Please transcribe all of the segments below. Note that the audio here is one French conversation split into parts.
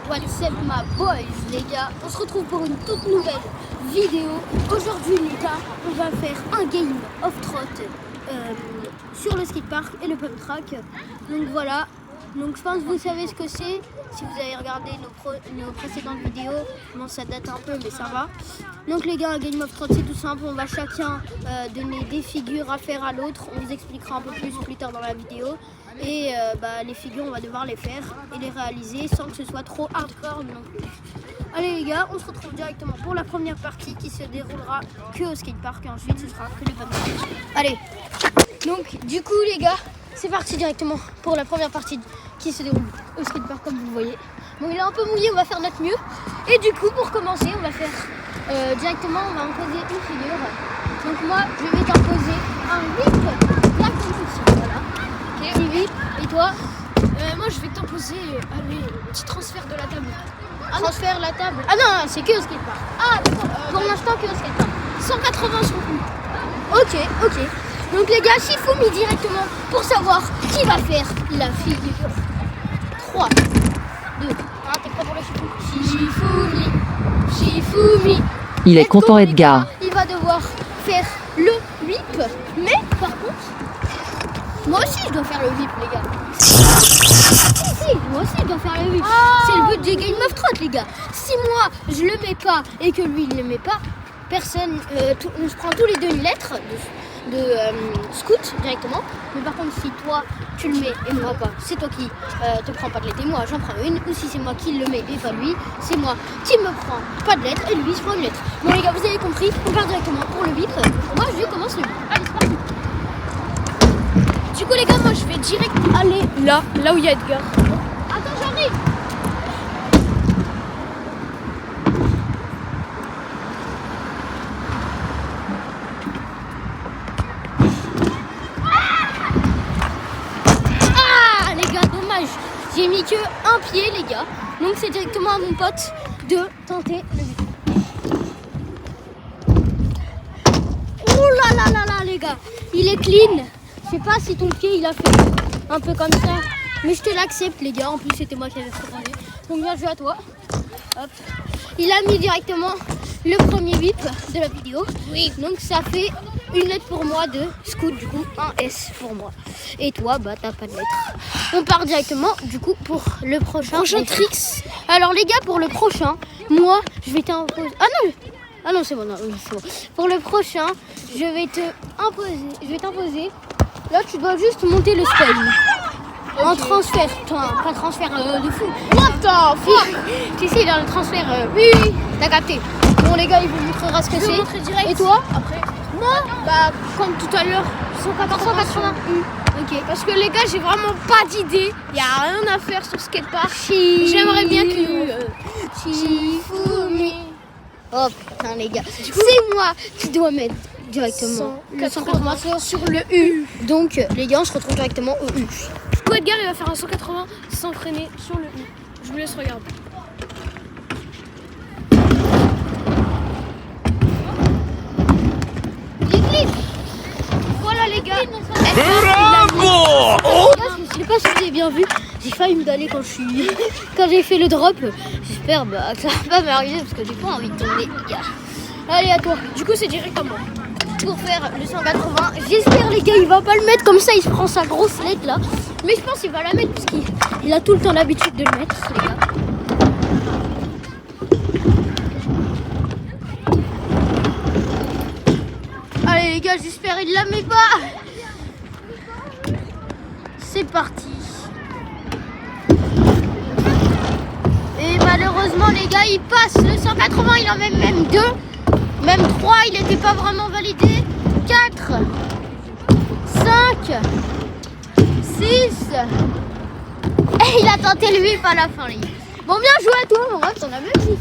What's up my boys les gars, on se retrouve pour une toute nouvelle vidéo. Aujourd'hui les gars, on va faire un game of trot sur le skatepark et le pump track. Donc voilà, donc je pense que vous savez ce que c'est. Si vous avez regardé nos précédentes vidéos, bon ça date un peu mais ça va. Donc les gars, un game of trot c'est tout simple, on va chacun donner des figures à faire à l'autre. On vous expliquera un peu plus tard dans la vidéo. Et les figures on va devoir les faire et les réaliser sans que ce soit trop hardcore non plus. Allez les gars, on se retrouve directement pour la première partie qui se déroulera que au skatepark et ensuite ce sera que le pump track. Allez, donc du coup les gars, c'est parti directement pour la première partie qui se déroule au skatepark comme vous le voyez. Bon il est un peu mouillé, on va faire notre mieux. Et du coup pour commencer on va faire directement, on va imposer une figure. Donc moi je vais t'imposer un whip là comme ceci, voilà. Petit whip, et toi moi je vais t'imposer un petit transfert de la table. Transfert la table. Ah non, c'est que au skatepark. Ah d'accord, pour l'instant que au skatepark. 180 sur coup. Ok. Donc les gars, Shifumi directement pour savoir qui va faire la figure. 3, 2, 1, t'es prêt pour le Shifumi. Il est content Edgar. Il va devoir faire le whip, mais par contre, moi aussi je dois faire le whip les gars. Si, moi aussi je dois faire le whip. C'est le but du game of trot les gars. Si moi je le mets pas et que lui il le met pas, personne, on se prend tous les deux une lettre de scout directement. Mais par contre si toi tu le mets et moi pas, c'est toi qui te prends pas de lettre et moi j'en prends une. Ou si c'est moi qui le mets et pas lui, c'est moi qui me prends pas de lettre et lui il se prend une lettre. Bon les gars, vous avez compris, on part directement pour le whip. Moi je commence le whip. Allez c'est parti. Du coup les gars, moi je vais direct aller là où il y a Edgar. Attends, j'arrive. Ah les gars, dommage. J'ai mis que un pied les gars. Donc c'est directement à mon pote de tenter le but. Oh là les gars, il est clean. Je sais pas si ton pied il a fait un peu comme ça, mais je te l'accepte les gars, en plus c'était moi qui avais proposé. Donc bien joué à toi. Hop. Il a mis directement le premier whip de la vidéo. Oui. Donc ça fait une lettre pour moi de scout, du coup un S pour moi. Et toi bah t'as pas de lettre. On part directement du coup pour le prochain tricks. Alors les gars, pour le prochain, moi je vais t'imposer. Ah non c'est bon, c'est bon. Pour le prochain, je vais t'imposer. Là, tu dois juste monter le spell. En transfert. Pas transfert de fou. What the fuck. Tu sais, dans le transfert. Oui, t'as capté. Bon, les gars, il vous montrera ce que c'est. Direct. Et toi? Après. Moi, Bah, comme tout à l'heure. 180. Ok. Parce que les gars, j'ai vraiment pas d'idée. Il y a rien à faire sur skatepark. J'aimerais bien que. Shifumi. Oh putain, les gars. C'est moi qui dois mettre directement le 180 sur le U. Donc les gars, on se retrouve directement au U. Du coup, Edgar il va faire un 180 sans freiner sur le U. Je vous laisse regarder. Voilà les gars. Bravo! Je sais pas si vous avez bien vu, j'ai failli me daller quand j'ai fait le drop. J'espère que ça va pas m'arriver parce que j'ai pas envie de tomber les gars. Allez à toi. Du coup, c'est direct à moi. Pour faire le 180, j'espère les gars il va pas le mettre comme ça, il se prend sa grosse lettre là, mais je pense qu'il va la mettre parce qu'il a tout le temps l'habitude de le mettre les gars. Allez les gars, j'espère il la met pas. C'est parti. Et malheureusement les gars il passe le 180, il en met même 2. Même 3, il n'était pas vraiment validé. 4, 5, 6. Et il a tenté le 8 à la fin, les gars. Bon, bien joué à toi, mon ref, t'en as même 17.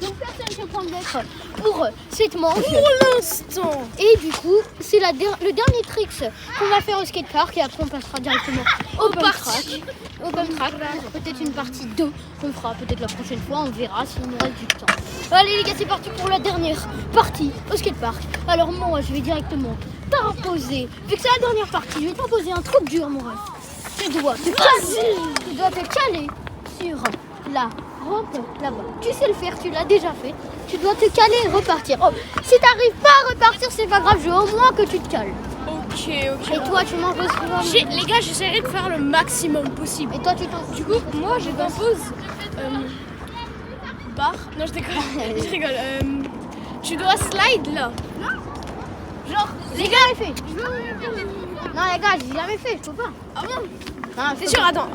Donc personne ne peut prendre lettre pour cette manche. Pour l'instant. Et du coup, c'est le dernier trick qu'on va faire au skatepark. Et après, on passera directement au pump track. Au pump track, peut-être une partie 2 qu'on fera peut-être la prochaine fois. On verra s'il nous reste du temps. Allez les gars, c'est parti pour la dernière partie au skatepark. Alors moi, je vais directement t'imposer. Vu que c'est la dernière partie, je vais t'imposer un truc dur, mon ref. Tu dois te caler sur la rampe là-bas. Tu sais le faire, tu l'as déjà fait. Tu dois te caler et repartir. Oh, si t'arrives pas à repartir, c'est pas grave, je veux au moins que tu te cales. Ok. Et toi, tu manges aussi. Les gars, j'essaierai de faire le maximum possible. Et toi, tu t'en. Du coup, moi, je t'impose barre. Non, je déconne. Je rigole. Tu dois slide là. Genre, Les gars, j'ai fait. Non, les gars, j'ai jamais fait, je peux pas. ah bon? Non, C'est sûr, attends.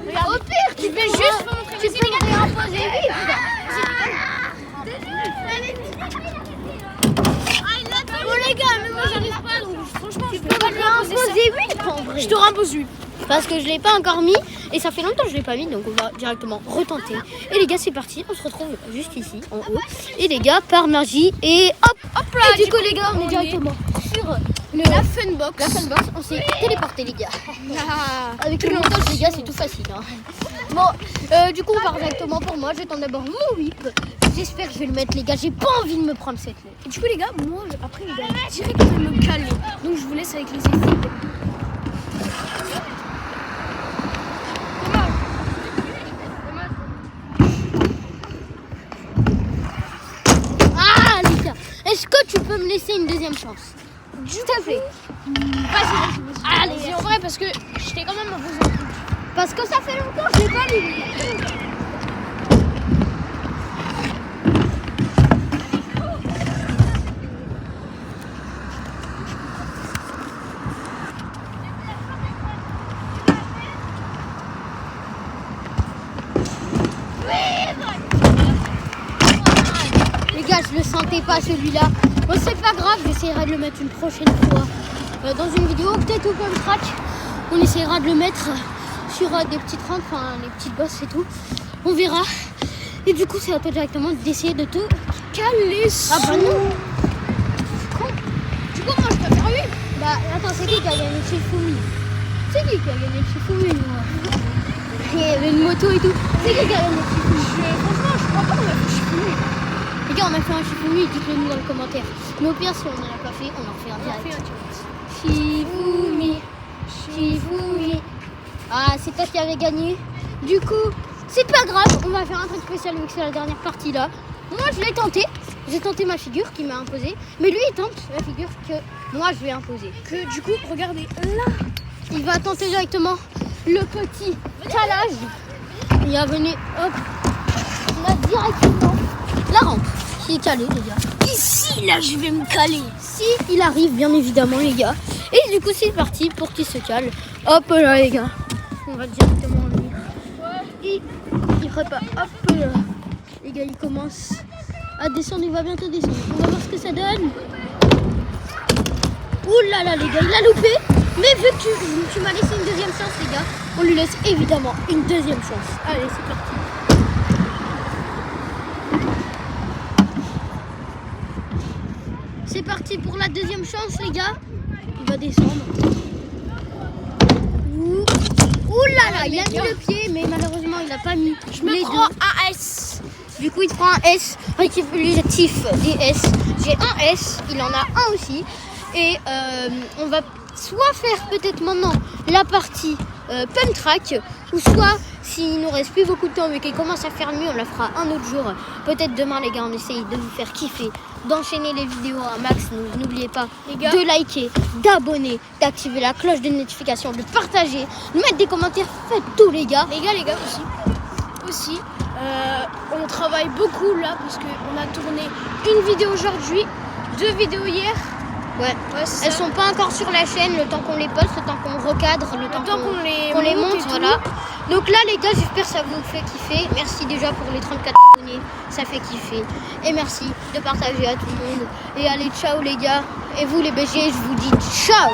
Regarde. Au pire, tu fais juste. Tu peux me réimposer. Oh les gars, mais moi j'arrive pas, donc franchement, je peux pas lui imposer ça. Imposer 8 en vrai. Je te reimpose 8. Parce que je l'ai pas encore mis et ça fait longtemps que je l'ai pas mis, donc on va directement retenter. Et les gars, c'est parti, on se retrouve juste ici en haut. Et les gars, par magie et hop, Hop là, et du coup les gars, on est directement sur la funbox. la funbox. On s'est téléporté les gars. Ah. Avec le montage les gars, c'est tout facile. Hein. Bon, du coup on part directement pour moi. J'attends d'abord mon whip. J'espère que je vais le mettre les gars. J'ai pas envie de me prendre cette lettre. Et du coup les gars, moi après je dois directement me caler. Donc je vous laisse avec les effets. Ah les gars, est-ce que tu peux me laisser une deuxième chance? S'il te plaît. Vas-y. Allez, en vrai parce que je t'ai quand même imposé un truc. Parce que ça fait longtemps que je l'ai pas lu. les gars. Les gars, je le sentais pas celui-là. Bon, c'est pas grave, j'essaierai de le mettre une prochaine fois dans une vidéo, peut-être au Pump Track. On essaiera de le mettre sur des petites rampes, enfin les petites bosses et tout. On verra. Et du coup, c'est à toi directement d'essayer de te Caler. Ah bah non. Du coup moi je peux faire 8. Bah attends, c'est qui a gagné chez Fumi? C'est qui a gagné chez Fumi? Il y avait une moto et tout. C'est qui a gagné chez Fumi? Franchement je crois pas qu'on a fait chiffrer. Les gars, on a fait un Shifumi, dites-le nous dans le commentaire. Mais au pire, si on n'en a pas fait, on en fait un direct. Shifumi, Shifumi. Ah, c'est toi qui avais gagné. Du coup, c'est pas grave, on va faire un truc spécial vu que c'est la dernière partie là. Moi, je l'ai tenté. J'ai tenté ma figure qui m'a imposé. Mais lui, il tente la figure que moi, je vais imposer. Que du coup, regardez là. Il va tenter directement le petit calage. Il va venir, hop, on a directement la rampe qui est calée, les gars. Ici, là, je vais me caler. Si il arrive, bien évidemment, les gars. Et du coup, c'est parti pour qu'il se cale. Hop là, les gars. On va directement lui. Il prépare. Hop là. Les gars, il commence à descendre. Il va bientôt descendre. On va voir ce que ça donne. Ouh là là, les gars, il a loupé. Mais vu que tu m'as laissé une deuxième chance, les gars, on lui laisse évidemment une deuxième chance. Allez, c'est parti. C'est parti pour la deuxième chance, les gars. Il va descendre. Ouh là là, il a mis le pied, mais malheureusement, il n'a pas mis Je les prends deux. un S. Du coup, il prend un S récapitulatif des S. J'ai un S, il en a un aussi. Et on va soit faire peut-être maintenant la partie Pump Track, ou soit s'il nous reste plus beaucoup de temps mais qu'il commence à faire nuit, on la fera un autre jour. Peut-être demain, les gars, on essaye de vous faire kiffer, d'enchaîner les vidéos à max. N'oubliez pas Les gars, de liker, d'abonner, d'activer la cloche de notification, de partager, de mettre des commentaires. Faites tout, les gars. les gars aussi, on travaille beaucoup là parce qu'on a tourné une vidéo aujourd'hui, 2 vidéos hier. Ouais. c'est Elles ça. sont pas encore sur la chaîne, le temps qu'on les poste, le temps qu'on recadre, le temps qu'on les monte, et tout. voilà. Donc là, les gars, j'espère que ça vous fait kiffer. Merci déjà pour les 34 abonnés, ça fait kiffer. Et merci de partager à tout le monde. Et allez, ciao les gars. Et vous les BG, je vous dis ciao.